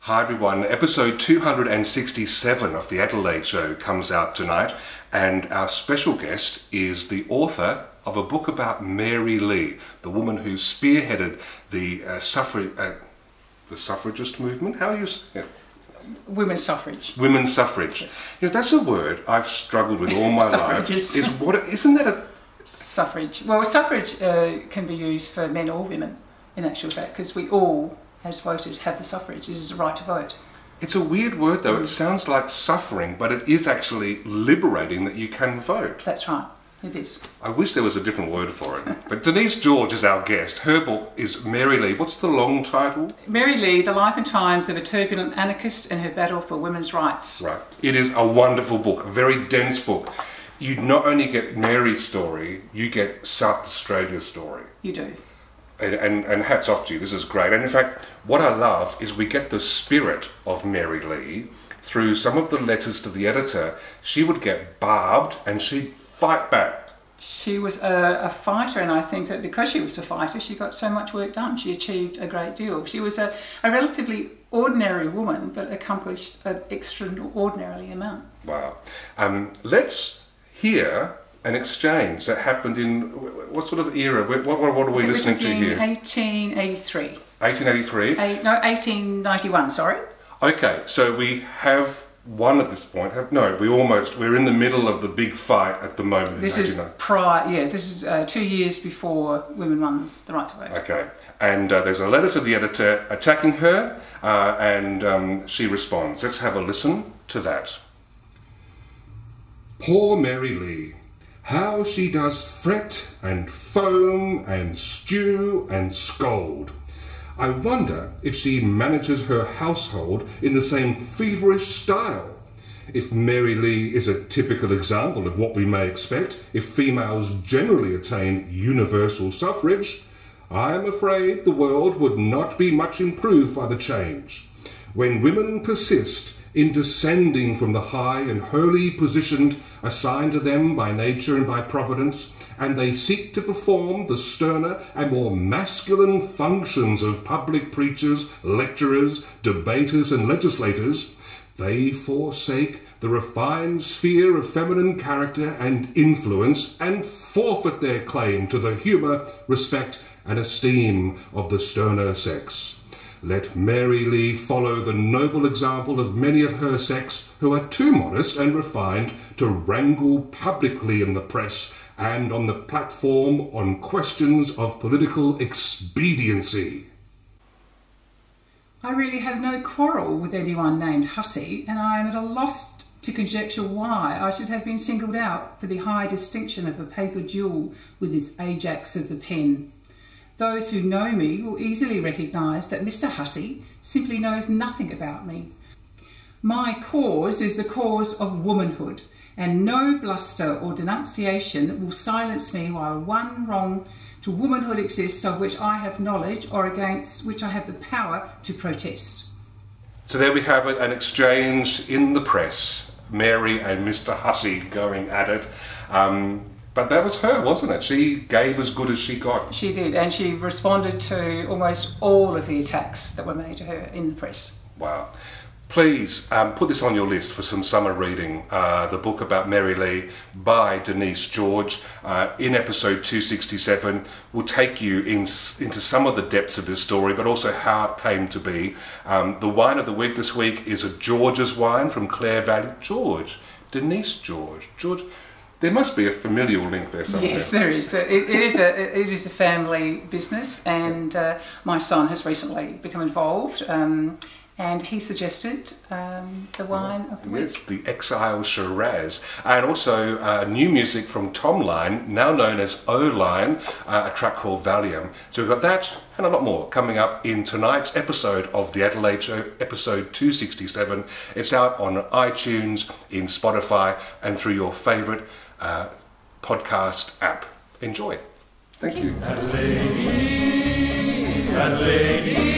Hi everyone, episode 267 of the Adelaide show comes out tonight, and our special guest is the author of a book about Mary Lee, the woman who spearheaded the suffragist movement. How are you saying it? Women's suffrage. Women's suffrage. You know, that's a word I've struggled with all my life. Isn't that a... Suffrage. Well, suffrage can be used for men or women, in actual fact, because we all, as voters, have the suffrage. It is the right to vote. It's a weird word though. It sounds like suffering, but it is actually liberating that you can vote. That's right. It is. I wish there was a different word for it. But Denise George is our guest. Her book is Mary Lee. What's the long title? Mary Lee, The Life and Times of a Turbulent Anarchist and Her Battle for Women's Rights. Right. It is a wonderful book, a very dense book. You not only get Mary's story, you get South Australia's story. You do. And hats off to you, this is great. And in fact, what I love is we get the spirit of Mary Lee through some of the letters to the editor. She would get barbed and she'd fight back. She was a fighter, and I think that because she was a fighter, she got so much work done. She achieved a great deal. She was a relatively ordinary woman, but accomplished an extraordinary amount. Wow. Let's hear an exchange that happened in, what sort of era? What are we listening to here? 1883. 1883? 1891, sorry. Okay, so we have one at this point. We're in the middle of the big fight at the moment. This is this is 2 years before women won the right to vote. Okay, and there's a letter to the editor attacking her, and she responds. Let's have a listen to that. Poor Mary Lee. How she does fret and foam and stew and scold. I wonder if she manages her household in the same feverish style. If Mary Lee is a typical example of what we may expect if females generally attain universal suffrage, I am afraid the world would not be much improved by the change. When women persist in descending from the high and holy position assigned to them by nature and by providence, and they seek to perform the sterner and more masculine functions of public preachers, lecturers, debaters and legislators, they forsake the refined sphere of feminine character and influence and forfeit their claim to the humour, respect and esteem of the sterner sex. Let Mary Lee follow the noble example of many of her sex who are too modest and refined to wrangle publicly in the press and on the platform on questions of political expediency. I really have no quarrel with anyone named Hussey, and I am at a loss to conjecture why I should have been singled out for the high distinction of a paper duel with this Ajax of the pen. Those who know me will easily recognise that Mr. Hussey simply knows nothing about me. My cause is the cause of womanhood, and no bluster or denunciation will silence me while one wrong to womanhood exists of which I have knowledge or against which I have the power to protest. So there we have it, an exchange in the press, Mary and Mr. Hussey going at it. But that was her, wasn't it? She gave as good as she got. She did, and she responded to almost all of the attacks that were made to her in the press. Wow. Please put this on your list for some summer reading, the book about Mary Lee by Denise George. In episode 267, we'll take you into some of the depths of this story, but also how it came to be. The wine of the week this week is a George's wine from Clare Valley. Denise George. There must be a familial link there somewhere. Yes, there is. It is a family business, and my son has recently become involved, and he suggested the wine of the week. Yes, the Exile Shiraz, and also new music from Tom Line, now known as O-Line, a track called Valium. So we've got that and a lot more coming up in tonight's episode of The Adelaide Show, episode 267. It's out on iTunes, in Spotify, and through your favourite podcast app. Enjoy. Thank you. Adelaide, Adelaide.